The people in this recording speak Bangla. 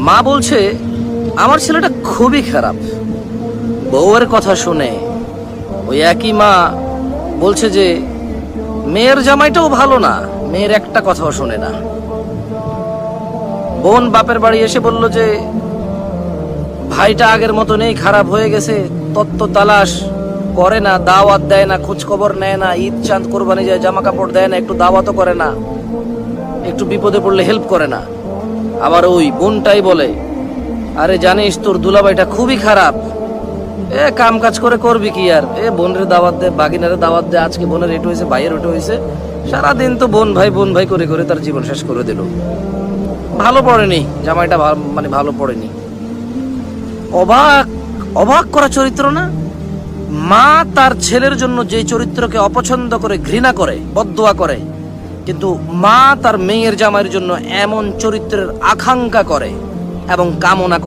মা বলছে আমার ছেলেটা খুবই খারাপ। বউয়ের কথা শুনে ওই একই মা বলছে যে মেয়ের জামাইটাও ভালো না, মেয়ের একটা কথাও শোনে না। বোন বাপের বাড়ি এসে বলল যে ভাইটা আগের মতো নেই, খারাপ হয়ে গেছে, তত্ত্ব তালাশ করে না, দাওয়াত দেয় না, খোঁজ খবর নেয় না, ঈদ চাঁদ কোরবানি যায় জামা কাপড় দেয় না, একটু দাওয়াতও করে না, একটু বিপদে পড়লে হেল্প করে না। আবার ওই বোনটাই বলে আরে জানিস তোর দুলাভাইটা খুবই খারাপ, কাম কাজ করে করবি কি আর, বোনের দাওয়াত দে, বাগিনারে দাওয়াত দে, আজকে বোনের এটু হয়েছে, ভাইয়ের ওটু হয়েছে, সারাদিন তো বোন ভাই করে করে তার জীবন শেষ করে দিল। ভালো পড়েনি জামাইটা, মানে ভালো পড়েনি। অবাক অবাক করা চরিত্র না? মা তার ছেলের জন্য যে চরিত্রকে অপছন্দ করে, ঘৃণা করে, বদদোয়া করে, কিন্তু মা তার মেয়ের জামাইয়ের জন্য এমন চরিত্রের আকাঙ্ক্ষা করে এবং কামনা